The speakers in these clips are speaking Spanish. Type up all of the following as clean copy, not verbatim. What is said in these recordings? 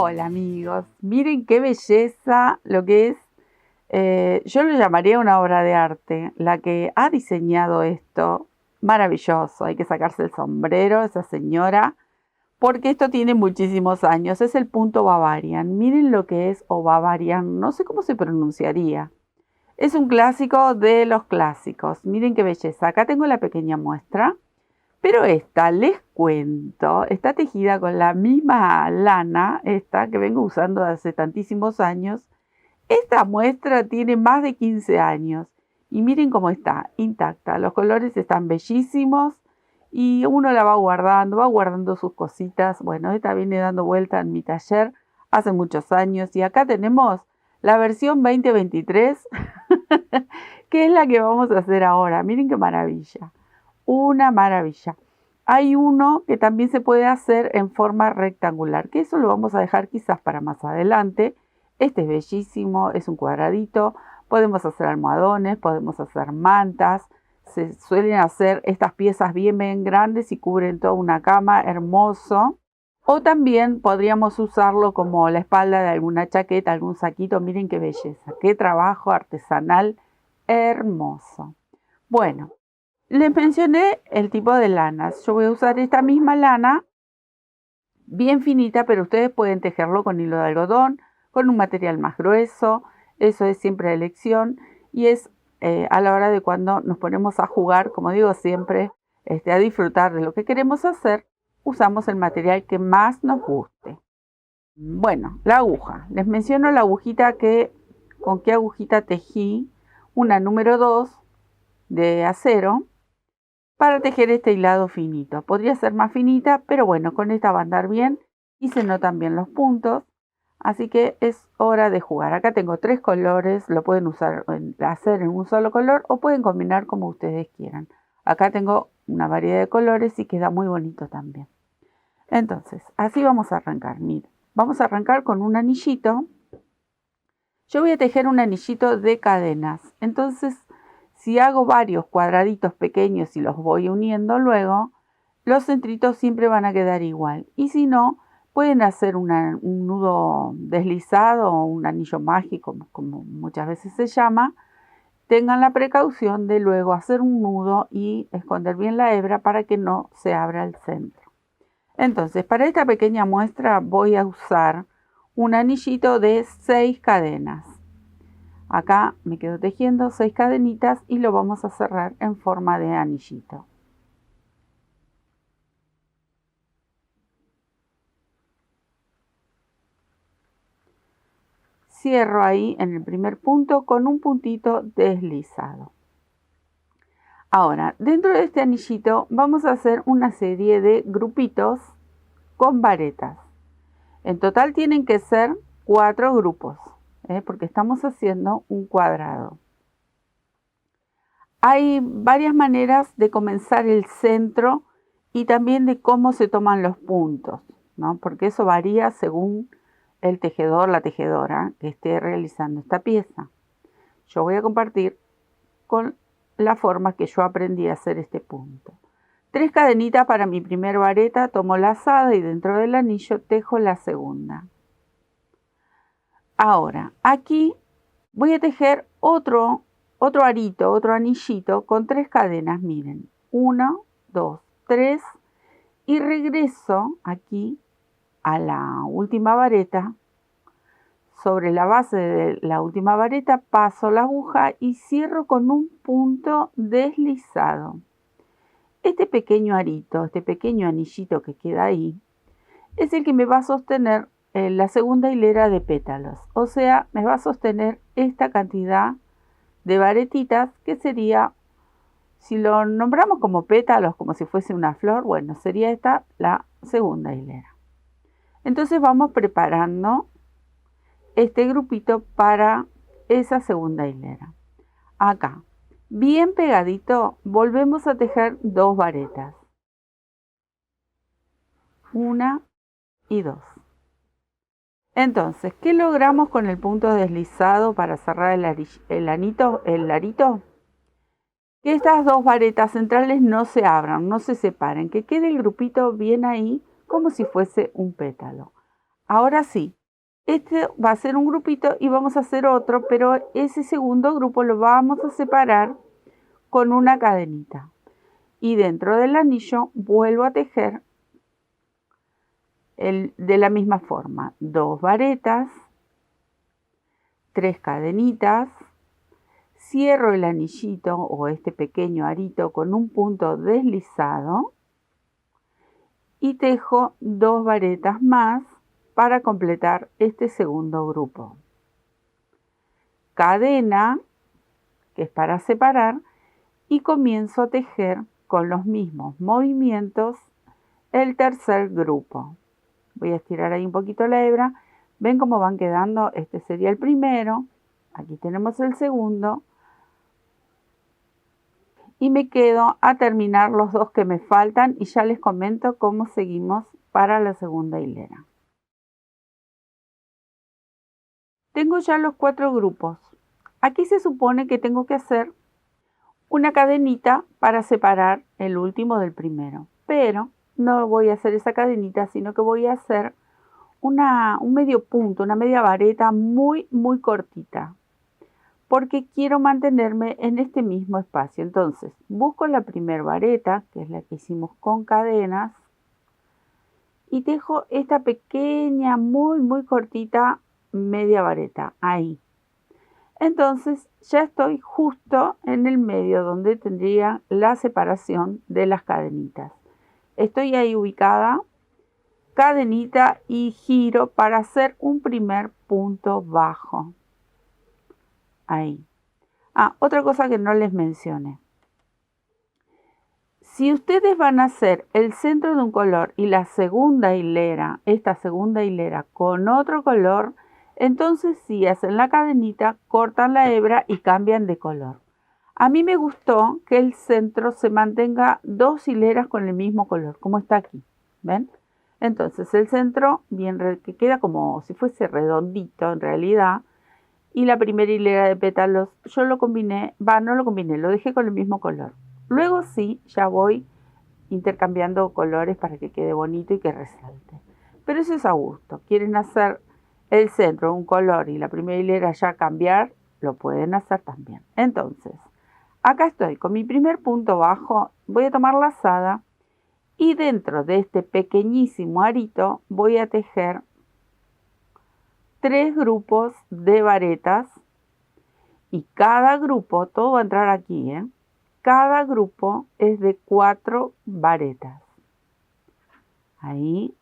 Hola amigos, miren qué belleza lo que es, yo lo llamaría una obra de arte, la que ha diseñado esto, maravilloso, hay que sacarse el sombrero, esa señora, porque esto tiene muchísimos años, es el punto Bavarian, miren lo que es, o Bavarian, no sé cómo se pronunciaría, es un clásico de los clásicos, miren qué belleza, acá tengo la pequeña muestra. Pero esta, les cuento, está tejida con la misma lana, esta que vengo usando hace tantísimos años. Esta muestra tiene más de 15 años y miren cómo está, intacta. Los colores están bellísimos y uno la va guardando sus cositas. Bueno, esta viene dando vuelta en mi taller hace muchos años y acá tenemos la versión 2023, que es la que vamos a hacer ahora. Miren qué maravilla. Una maravilla. Hay uno que también se puede hacer en forma rectangular, que eso lo vamos a dejar quizás para más adelante. Este es bellísimo, es un cuadradito. Podemos hacer almohadones, podemos hacer mantas. Se suelen hacer estas piezas bien grandes y cubren toda una cama, hermoso. O también podríamos usarlo como la espalda de alguna chaqueta, algún saquito. Miren qué belleza, qué trabajo artesanal hermoso. Bueno, les mencioné el tipo de lanas. Yo voy a usar esta misma lana, bien finita, pero ustedes pueden tejerlo con hilo de algodón, con un material más grueso. Eso es siempre elección y es a la hora de cuando nos ponemos a jugar, como digo siempre, a disfrutar de lo que queremos hacer, usamos el material que más nos guste. Bueno, la aguja. Les menciono la agujita con qué agujita tejí. Una número 2 de acero para tejer este hilado finito. Podría ser más finita, pero bueno, con esta va a andar bien y se notan bien los puntos. Así que es hora de jugar. Acá tengo 3 colores, lo pueden hacer en un solo color o pueden combinar como ustedes quieran. Acá tengo una variedad de colores y queda muy bonito también. Entonces, así vamos a arrancar. Miren, vamos a arrancar con un anillito. Yo voy a tejer un anillito de cadenas. Entonces, si hago varios cuadraditos pequeños y los voy uniendo luego, los centritos siempre van a quedar igual. Y si no, pueden hacer un nudo deslizado o un anillo mágico, como muchas veces se llama. Tengan la precaución de luego hacer un nudo y esconder bien la hebra para que no se abra el centro. Entonces, para esta pequeña muestra voy a usar un anillito de 6 cadenas. Acá me quedo tejiendo 6 cadenitas y lo vamos a cerrar en forma de anillito. Cierro ahí en el primer punto con un puntito deslizado. Ahora, dentro de este anillito vamos a hacer una serie de grupitos con varetas. En total tienen que ser 4 grupos, porque estamos haciendo un cuadrado. Hay varias maneras de comenzar el centro y también de cómo se toman los puntos, ¿no? Porque eso varía según el tejedor, la tejedora que esté realizando esta pieza. Yo voy a compartir con la forma que yo aprendí a hacer este punto. 3 cadenitas para mi primer vareta, tomo lazada y dentro del anillo tejo la segunda. Ahora, aquí voy a tejer otro arito, otro anillito con 3 cadenas, miren, 1, 2, 3 y regreso aquí a la última vareta. Sobre la base de la última vareta paso la aguja y cierro con un punto deslizado. Este pequeño arito, este pequeño anillito que queda ahí, es el que me va a sostener la segunda hilera de pétalos. O sea, me va a sostener esta cantidad de varetitas que sería, si lo nombramos como pétalos, como si fuese una flor, bueno, sería esta la segunda hilera. Entonces vamos preparando este grupito para esa segunda hilera. Acá, bien pegadito, volvemos a tejer 2 varetas. 1 y 2. Entonces, ¿qué logramos con el punto deslizado para cerrar el arito? Que estas 2 varetas centrales no se abran, no se separen, que quede el grupito bien ahí como si fuese un pétalo. Ahora sí, este va a ser un grupito y vamos a hacer otro, pero ese segundo grupo lo vamos a separar con una cadenita. Y dentro del anillo vuelvo a tejer de la misma forma. 2 varetas, 3 cadenitas, cierro el anillito o este pequeño arito con un punto deslizado y tejo 2 varetas más para completar este segundo grupo. Cadena, que es para separar, y comienzo a tejer con los mismos movimientos el tercer grupo. Voy a estirar ahí un poquito la hebra. ¿Ven cómo van quedando? Este sería el primero. Aquí tenemos el segundo. Y me quedo a terminar los 2 que me faltan y ya les comento cómo seguimos para la segunda hilera. Tengo ya los 4 grupos. Aquí se supone que tengo que hacer una cadenita para separar el último del primero. Pero no voy a hacer esa cadenita, sino que voy a hacer un medio punto, una media vareta muy cortita, porque quiero mantenerme en este mismo espacio. Entonces busco la primera vareta, que es la que hicimos con cadenas, y tejo esta pequeña, muy cortita media vareta ahí. Entonces ya estoy justo en el medio donde tendría la separación de las cadenitas. Estoy ahí ubicada, cadenita y giro para hacer un primer punto bajo. Ahí. Otra cosa que no les mencioné. Si ustedes van a hacer el centro de un color y la segunda hilera, esta segunda hilera con otro color, entonces sí hacen la cadenita, cortan la hebra y cambian de color. A mí me gustó que el centro se mantenga 2 hileras con el mismo color, como está aquí. ¿Ven? Entonces el centro que queda como si fuese redondito en realidad. Y la primera hilera de pétalos yo lo combiné, no lo combiné, lo dejé con el mismo color. Luego sí, ya voy intercambiando colores para que quede bonito y que resalte. Pero eso es a gusto. Quieren hacer el centro un color y la primera hilera ya cambiar, lo pueden hacer también. Entonces, acá estoy con mi primer punto bajo, voy a tomar lazada y dentro de este pequeñísimo arito voy a tejer 3 grupos de varetas y cada grupo, todo va a entrar aquí, cada grupo es de 4 varetas. Ahí.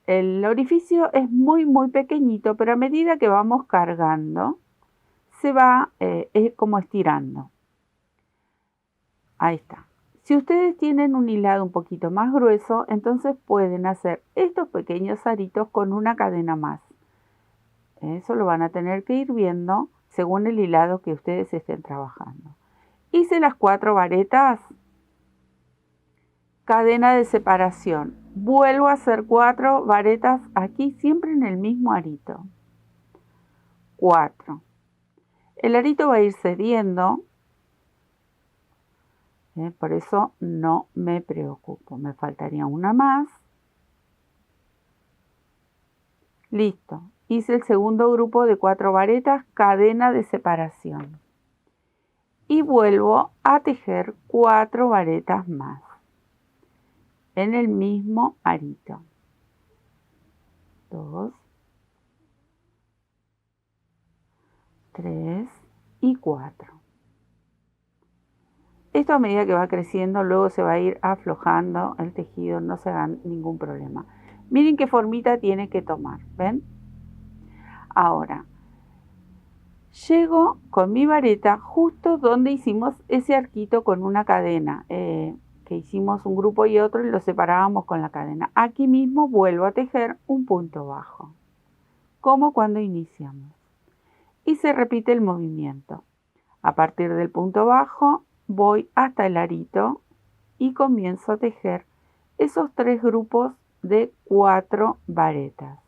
El orificio es muy pequeñito, pero a medida que vamos cargando, se va como estirando. Ahí está. Si ustedes tienen un hilado un poquito más grueso, entonces pueden hacer estos pequeños aritos con una cadena más. Eso lo van a tener que ir viendo según el hilado que ustedes estén trabajando. Hice las 4 varetas, cadena de separación. Vuelvo a hacer 4 varetas aquí, siempre en el mismo arito. 4. El arito va a ir cediendo, por eso no me preocupo. Me faltaría una más. Listo. Hice el segundo grupo de 4 varetas, cadena de separación. Y vuelvo a tejer 4 varetas más en el mismo arito. 2, 3 y 4. Esto a medida que va creciendo, luego se va a ir aflojando el tejido, no se hagan ningún problema. Miren qué formita tiene que tomar, ¿ven? Ahora, llego con mi vareta justo donde hicimos ese arquito con una cadena, que hicimos un grupo y otro y lo separábamos con la cadena. Aquí mismo vuelvo a tejer un punto bajo, como cuando iniciamos. Y se repite el movimiento. A partir del punto bajo voy hasta el arito y comienzo a tejer esos 3 grupos de 4 varetas.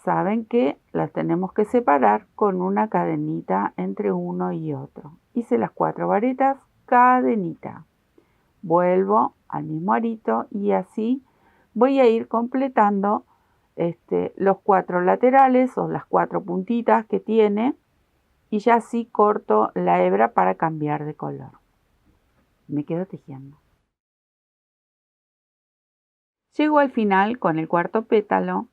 Saben que las tenemos que separar con una cadenita entre uno y otro. Hice las 4 varetas, cadenita. Vuelvo al mismo arito y así voy a ir completando los 4 laterales o las 4 puntitas que tiene y ya así corto la hebra para cambiar de color. Me quedo tejiendo. Llego al final con el cuarto pétalo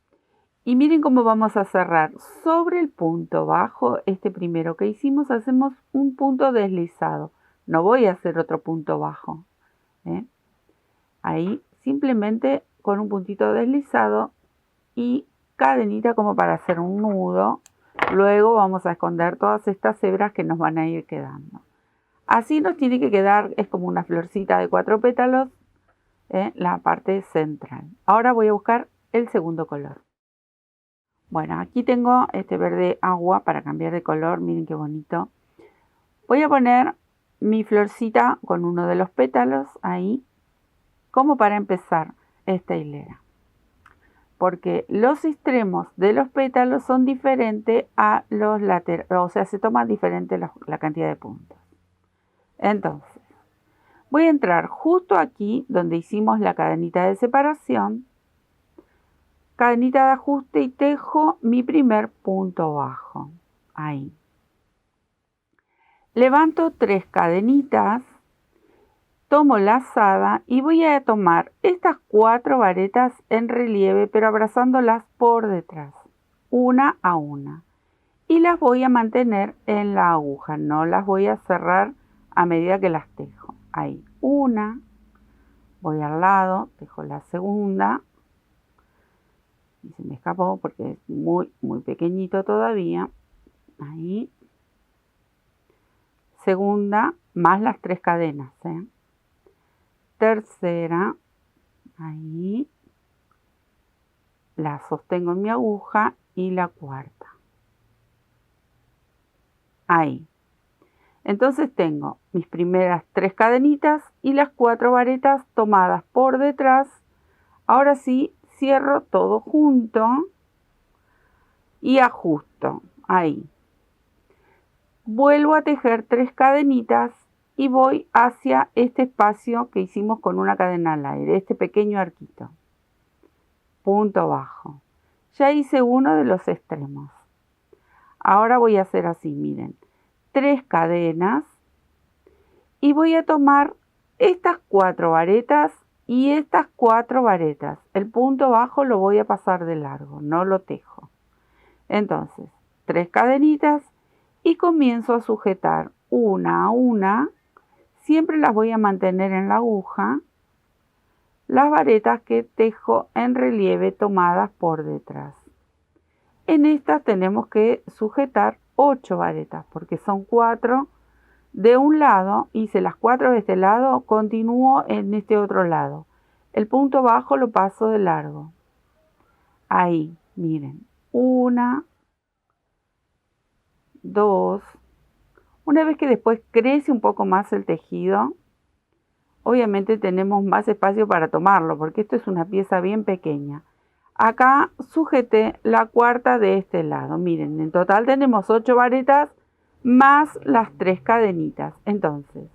y miren cómo vamos a cerrar. Sobre el punto bajo, este primero que hicimos, hacemos un punto deslizado. No voy a hacer otro punto bajo. Ahí simplemente con un puntito deslizado y cadenita como para hacer un nudo. Luego vamos a esconder todas estas hebras que nos van a ir quedando. Así nos tiene que quedar, es como una florcita de 4 pétalos en la parte central. Ahora voy a buscar el segundo color. Bueno, aquí tengo este verde agua para cambiar de color. Miren qué bonito. Voy a poner mi florcita con uno de los pétalos ahí, como para empezar esta hilera. Porque los extremos de los pétalos son diferentes a los laterales, o sea, se toma diferente la cantidad de puntos. Entonces, voy a entrar justo aquí donde hicimos la cadenita de separación, cadenita de ajuste y tejo mi primer punto bajo. Ahí. Levanto 3 cadenitas, tomo lazada y voy a tomar estas 4 varetas en relieve, pero abrazándolas por detrás, una a una. Y las voy a mantener en la aguja, no las voy a cerrar a medida que las tejo. Ahí, una, voy al lado, tejo la segunda. Y se me escapó porque es muy pequeñito todavía. Ahí. Segunda, más las 3 cadenas. Tercera, ahí. La sostengo en mi aguja y la cuarta. Ahí. Entonces tengo mis primeras 3 cadenitas y las 4 varetas tomadas por detrás. Ahora sí, cierro todo junto y ajusto. Ahí. Vuelvo a tejer 3 cadenitas y voy hacia este espacio que hicimos con una cadena al aire, este pequeño arquito. Punto bajo. Ya hice uno de los extremos. Ahora voy a hacer así, miren. 3 cadenas y voy a tomar estas 4 varetas y estas 4 varetas. El punto bajo lo voy a pasar de largo, no lo tejo. Entonces, 3 cadenitas y comienzo a sujetar una a una. Siempre las voy a mantener en la aguja. Las varetas que tejo en relieve tomadas por detrás. En estas tenemos que sujetar 8 varetas porque son 4 de un lado, hice las 4 de este lado, continúo en este otro lado. El punto bajo lo paso de largo. Ahí, miren, 1, 2. Una vez que después crece un poco más el tejido, obviamente tenemos más espacio para tomarlo porque esto es una pieza bien pequeña. Acá sujeté la cuarta de este lado. Miren, en total tenemos 8 varetas más las 3 cadenitas. Entonces,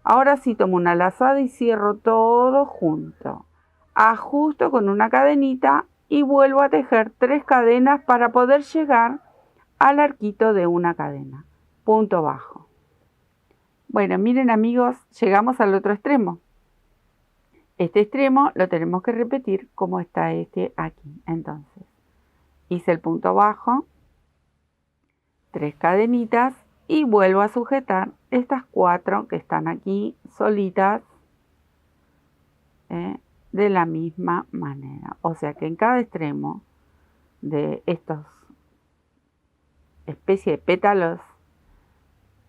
ahora sí tomo una lazada y cierro todo junto. Ajusto con una cadenita y vuelvo a tejer 3 cadenas para poder llegar al arquito de una cadena. Punto bajo. Bueno, miren amigos, llegamos al otro extremo. Este extremo lo tenemos que repetir como está este aquí. Entonces, hice el punto bajo, 3 cadenitas y vuelvo a sujetar estas 4 que están aquí solitas de la misma manera. O sea que en cada extremo de estos especie de pétalos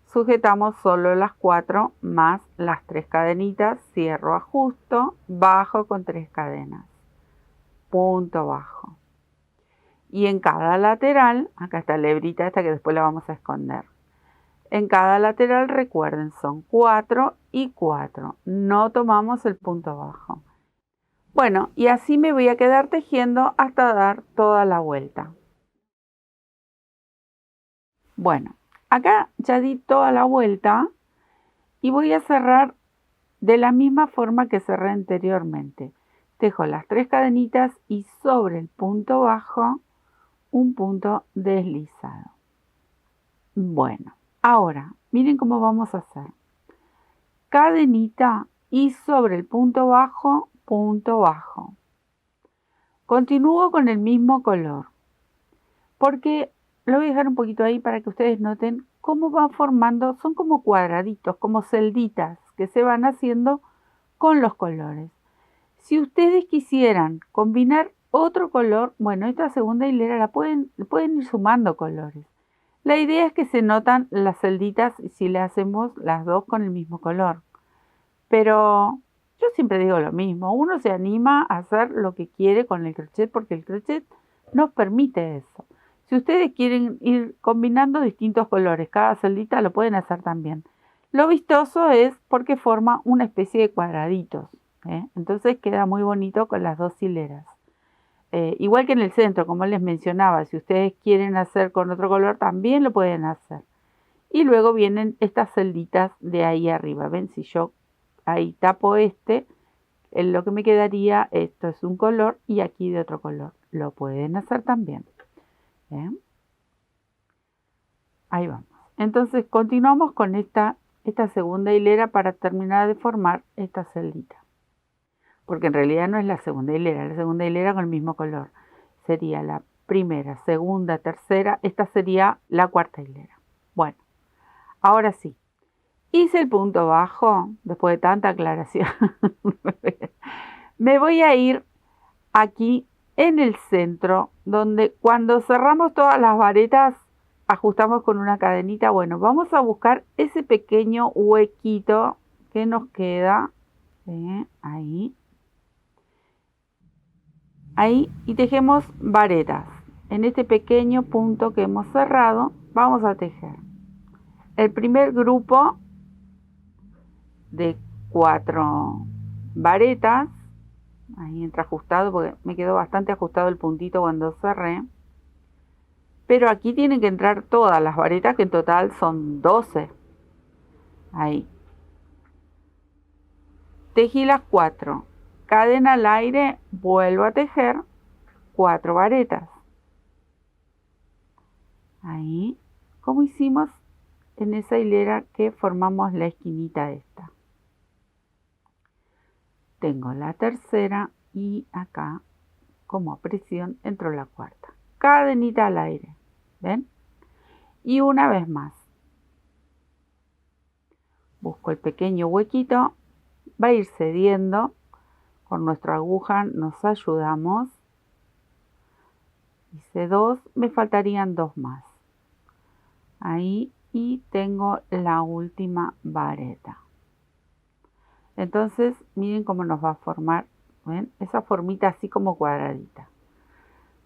sujetamos solo las 4 más las 3 cadenitas, cierro, ajusto, bajo con 3 cadenas, punto bajo. Y en cada lateral, acá está la hebrita esta que después la vamos a esconder. En cada lateral, recuerden, son 4 y 4. No tomamos el punto bajo. Bueno, y así me voy a quedar tejiendo hasta dar toda la vuelta. Bueno, acá ya di toda la vuelta y voy a cerrar de la misma forma que cerré anteriormente. tejo las 3 cadenitas y sobre el punto bajo un punto deslizado. Bueno, ahora miren cómo vamos a hacer. Cadenita y sobre el punto bajo, punto bajo. Continúo con el mismo color, porque lo voy a dejar un poquito ahí para que ustedes noten cómo van formando, son como cuadraditos, como celditas que se van haciendo con los colores. Si ustedes quisieran combinar otro color, bueno, esta segunda hilera pueden ir sumando colores. La idea es que se notan las celditas si le hacemos las dos con el mismo color. Pero yo siempre digo lo mismo, uno se anima a hacer lo que quiere con el crochet porque el crochet nos permite eso. Si ustedes quieren ir combinando distintos colores, cada celdita lo pueden hacer también. Lo vistoso es porque forma una especie de cuadraditos, ¿eh? Entonces queda muy bonito con las dos hileras. Igual que en el centro, como les mencionaba, si ustedes quieren hacer con otro color también lo pueden hacer. Y luego vienen estas celditas de ahí arriba. ¿Ven? Si yo ahí tapo lo que me quedaría, esto es un color y aquí de otro color. Lo pueden hacer también. ¿Ven? Ahí vamos. Entonces continuamos con esta segunda hilera para terminar de formar esta celdita. Porque en realidad no es la segunda hilera con el mismo color. Sería la primera, segunda, tercera, esta sería la cuarta hilera. Bueno, ahora sí. Hice el punto bajo, después de tanta aclaración. Me voy a ir aquí en el centro, donde cuando cerramos todas las varetas, ajustamos con una cadenita. Bueno, vamos a buscar ese pequeño huequito que nos queda. Ahí. Ahí y tejemos varetas. En este pequeño punto que hemos cerrado, vamos a tejer el primer grupo de 4 varetas. Ahí entra ajustado porque me quedó bastante ajustado el puntito cuando cerré. Pero aquí tienen que entrar todas las varetas, que en total son 12. Ahí. Tejí las 4. Cadena al aire, vuelvo a tejer 4 varetas. Ahí, como hicimos en esa hilera que formamos la esquinita esta. Tengo la tercera y acá, como presión, entró la cuarta. Cadenita al aire, ¿ven? Y una vez más. Busco el pequeño huequito, va a ir cediendo. Con nuestra aguja nos ayudamos. Hice 2, me faltarían 2 más. Ahí, y tengo la última vareta. Entonces, miren cómo nos va a formar, ¿ven? Esa formita así como cuadradita.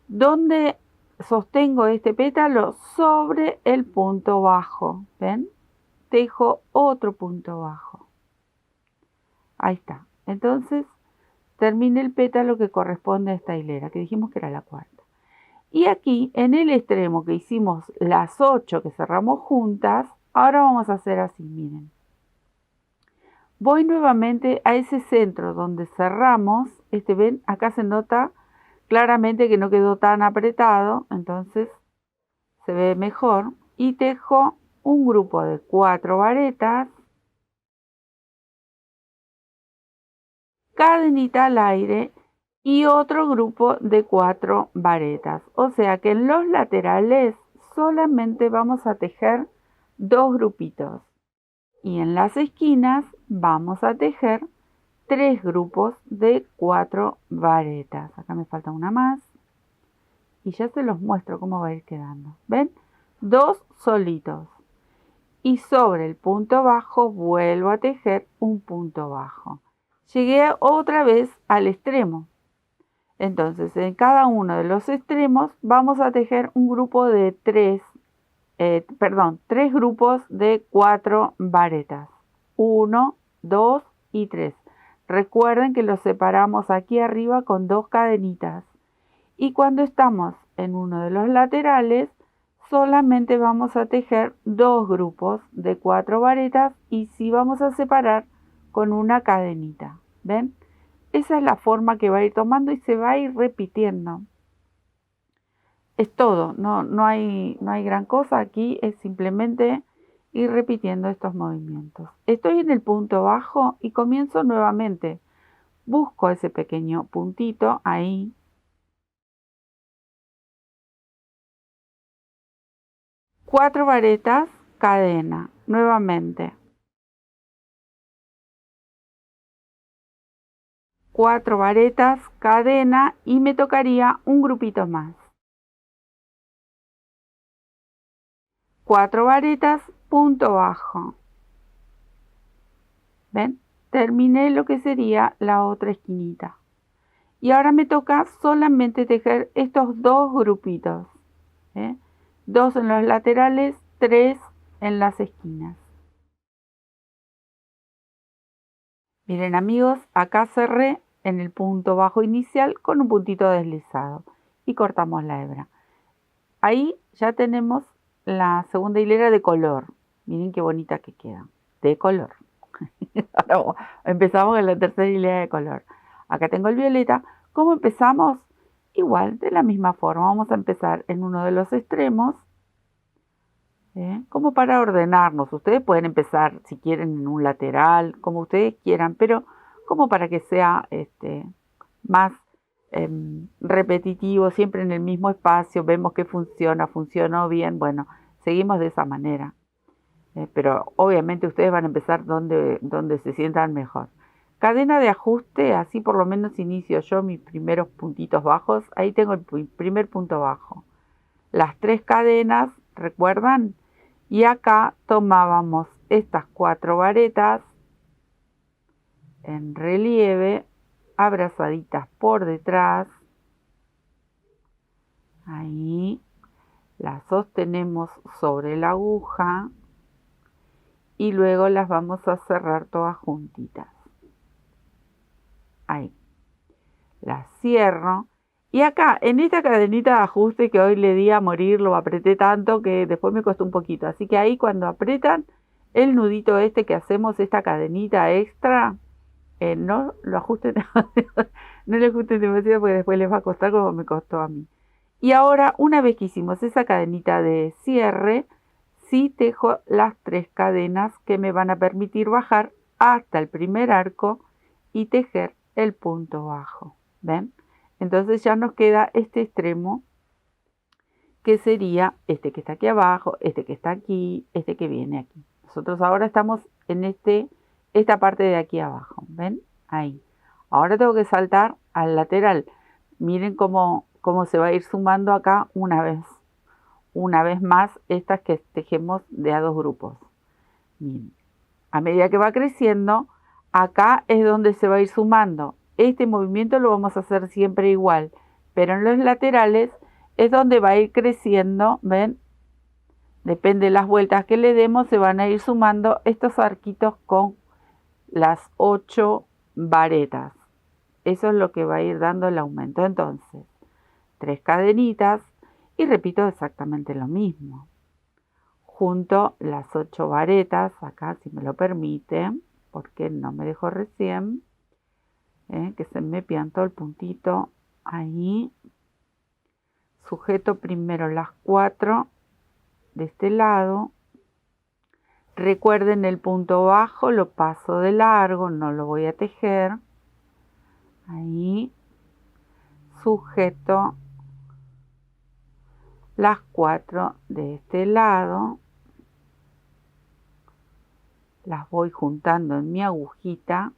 ¿Dónde sostengo este pétalo? Sobre el punto bajo, ¿ven? Tejo otro punto bajo. Ahí está. Entonces, terminé el pétalo que corresponde a esta hilera, que dijimos que era la cuarta. Y aquí, en el extremo que hicimos las 8 que cerramos juntas, ahora vamos a hacer así, miren. Voy nuevamente a ese centro donde cerramos, ven, acá se nota claramente que no quedó tan apretado, entonces se ve mejor. Y tejo un grupo de 4 varetas, cadenita al aire y otro grupo de 4 varetas. O sea que en los laterales solamente vamos a tejer 2 grupitos. Y en las esquinas vamos a tejer 3 grupos de 4 varetas. Acá me falta una más. Y ya se los muestro cómo va a ir quedando. ¿Ven? 2 solitos. Y sobre el punto bajo vuelvo a tejer un punto bajo. Llegué otra vez al extremo. Entonces en cada uno de los extremos vamos a tejer un grupo de 3 grupos de 4 varetas. 1, 2 y 3. Recuerden que los separamos aquí arriba con 2 cadenitas. Y cuando estamos en uno de los laterales, solamente vamos a tejer 2 grupos de 4 varetas y sí vamos a separar con una cadenita. ¿Ven? esa es la forma que va a ir tomando y se va a ir repitiendo. Es todo, no hay gran cosa aquí, es simplemente ir repitiendo estos movimientos. Estoy en el punto bajo y comienzo nuevamente. Busco ese pequeño puntito ahí. Cuatro varetas, cadena, nuevamente. Cuatro varetas, cadena y me tocaría un grupito más. Cuatro varetas, punto bajo. ¿Ven? Terminé lo que sería la otra esquinita. Y ahora me toca solamente tejer estos dos grupitos. ¿Eh? Dos en los laterales, tres en las esquinas. Miren amigos, acá cerré en el punto bajo inicial con un puntito deslizado y cortamos la hebra. Ahí ya tenemos la segunda hilera de color. Miren qué bonita que queda, de color. Ahora empezamos con la tercera hilera de color. Acá tengo el violeta. ¿Cómo empezamos? Igual, de la misma forma. Vamos a empezar en uno de los extremos, como para ordenarnos. Ustedes pueden empezar, si quieren, en un lateral, como ustedes quieran, pero como para que sea más repetitivo, siempre en el mismo espacio. Vemos que funcionó bien. Bueno, seguimos de esa manera. Pero obviamente ustedes van a empezar donde se sientan mejor. Cadena de ajuste, así por lo menos inicio yo mis primeros puntitos bajos. Ahí tengo el primer punto bajo. Las tres cadenas, ¿recuerdan? Y acá tomábamos estas cuatro varetas en relieve, abrazaditas por detrás. Ahí las sostenemos sobre la aguja. Y luego las vamos a cerrar todas juntitas. Ahí. Las cierro. Y acá, en esta cadenita de ajuste que hoy le di a morir, lo apreté tanto que después me costó un poquito. Así que ahí cuando apretan el nudito este que hacemos, esta cadenita extra, no lo ajusten, no le ajusten demasiado porque después les va a costar como me costó a mí. Y ahora, una vez que hicimos esa cadenita de cierre, sí tejo las tres cadenas que me van a permitir bajar hasta el primer arco y tejer el punto bajo. ¿Ven? Entonces ya nos queda este extremo que sería este que está aquí abajo, este que está aquí, este que viene aquí. Nosotros ahora estamos en esta parte de aquí abajo. ¿Ven? Ahí. Ahora tengo que saltar al lateral. Miren cómo se va a ir sumando acá una vez más estas que tejemos de a dos grupos. Miren, a medida que va creciendo, acá es donde se va a ir sumando. Este movimiento lo vamos a hacer siempre igual, pero en los laterales es donde va a ir creciendo, ¿ven? Depende de las vueltas que le demos, se van a ir sumando estos arquitos con las 8 varetas. Eso es lo que va a ir dando el aumento. Entonces, 3 cadenitas y repito exactamente lo mismo. Junto las 8 varetas, acá si me lo permiten, porque no me dejó recién, que se me piantó el puntito ahí. Sujeto primero las 4 de este lado. Recuerden el punto bajo, lo paso de largo, no lo voy a tejer. Ahí sujeto las 4 de este lado. Las voy juntando en mi agujita.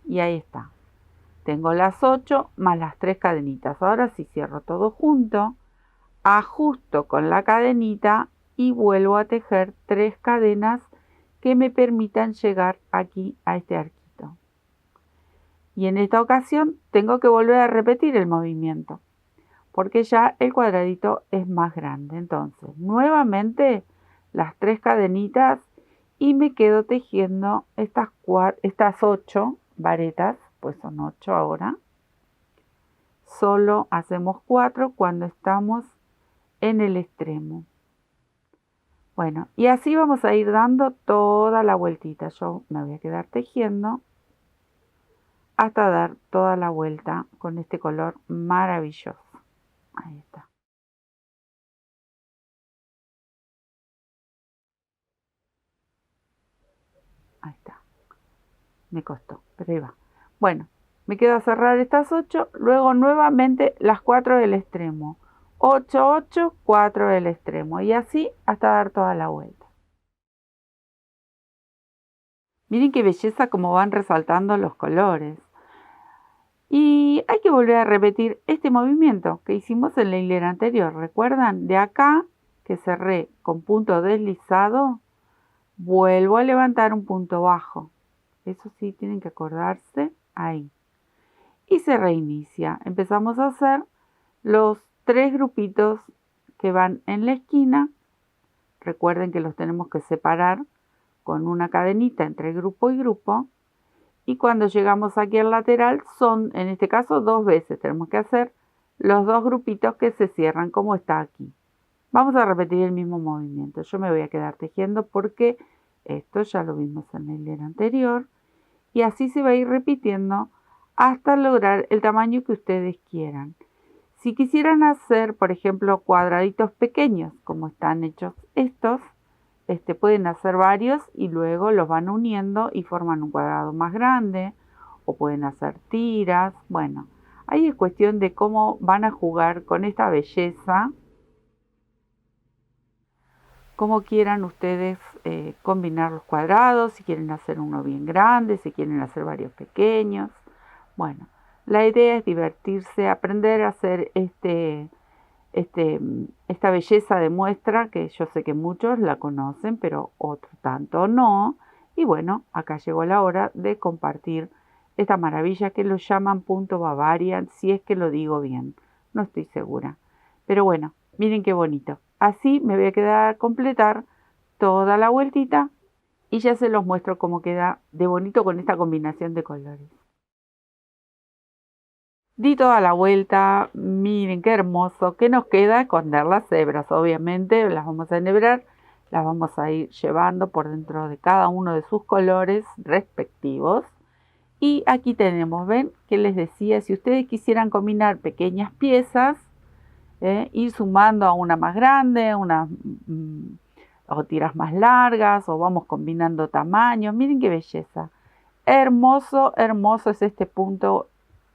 Y ahí está. Tengo las 8 más las 3 cadenitas. Ahora sí cierro todo junto. Ajusto con la cadenita y vuelvo a tejer 3 cadenas que me permitan llegar aquí a este arquito. Y en esta ocasión tengo que volver a repetir el movimiento porque ya el cuadradito es más grande. Entonces, nuevamente las 3 cadenitas y me quedo tejiendo estas 8 varetas, pues son 8 ahora. Solo hacemos 4 cuando estamos en el extremo. Bueno, y así vamos a ir dando toda la vueltita. Yo me voy a quedar tejiendo hasta dar toda la vuelta con este color maravilloso. Ahí está. Ahí está. Me costó, pero ahí va. Bueno, me quedo a cerrar estas 8, luego nuevamente las 4 del extremo. 8, 8, 4 del extremo y así hasta dar toda la vuelta. Miren qué belleza como van resaltando los colores. Y hay que volver a repetir este movimiento que hicimos en la hilera anterior. ¿Recuerdan? De acá, que cerré con punto deslizado, vuelvo a levantar un punto bajo. Eso sí, tienen que acordarse ahí. Y se reinicia. Empezamos a hacer los 3 grupitos que van en la esquina. Recuerden que los tenemos que separar con una cadenita entre grupo y grupo. Y cuando llegamos aquí al lateral son, en este caso, 2 veces. Tenemos que hacer los 2 grupitos que se cierran como está aquí. Vamos a repetir el mismo movimiento. Yo me voy a quedar tejiendo porque esto ya lo vimos en la hilera anterior. Y así se va a ir repitiendo hasta lograr el tamaño que ustedes quieran. Si quisieran hacer, por ejemplo, cuadraditos pequeños, como están hechos estos, pueden hacer varios y luego los van uniendo y forman un cuadrado más grande, o pueden hacer tiras. Bueno, ahí es cuestión de cómo van a jugar con esta belleza, cómo quieran ustedes combinar los cuadrados, si quieren hacer uno bien grande, si quieren hacer varios pequeños. Bueno, la idea es divertirse, aprender a hacer esta belleza de muestra, que yo sé que muchos la conocen, pero otros tanto no. Y bueno, acá llegó la hora de compartir esta maravilla que lo llaman punto Bavarian, si es que lo digo bien, no estoy segura. Pero bueno, miren qué bonito. Así me voy a quedar a completar toda la vueltita y ya se los muestro cómo queda de bonito con esta combinación de colores. Di toda la vuelta, miren qué hermoso, que nos queda esconder las hebras, obviamente las vamos a enhebrar, las vamos a ir llevando por dentro de cada uno de sus colores respectivos. Y aquí tenemos, ven, que les decía, si ustedes quisieran combinar pequeñas piezas, ir sumando a una más grande, o tiras más largas, o vamos combinando tamaños, miren qué belleza. Hermoso, hermoso es este punto.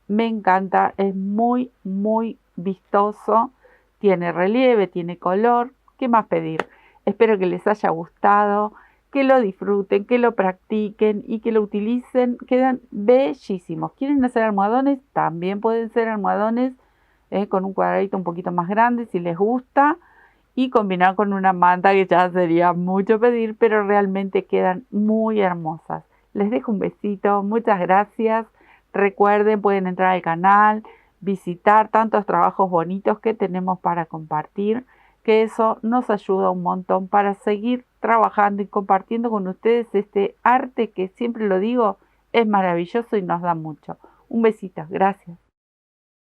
Me encanta, es muy, muy vistoso, tiene relieve, tiene color. ¿Qué más pedir? Espero que les haya gustado, que lo disfruten, que lo practiquen y que lo utilicen. Quedan bellísimos. ¿Quieren hacer almohadones? También pueden ser almohadones con un cuadradito un poquito más grande si les gusta. Y combinar con una manta, que ya sería mucho pedir, pero realmente quedan muy hermosas. Les dejo un besito, muchas gracias. Recuerden, pueden entrar al canal, visitar tantos trabajos bonitos que tenemos para compartir, que eso nos ayuda un montón para seguir trabajando y compartiendo con ustedes este arte que, siempre lo digo, es maravilloso y nos da mucho. Un besito, gracias.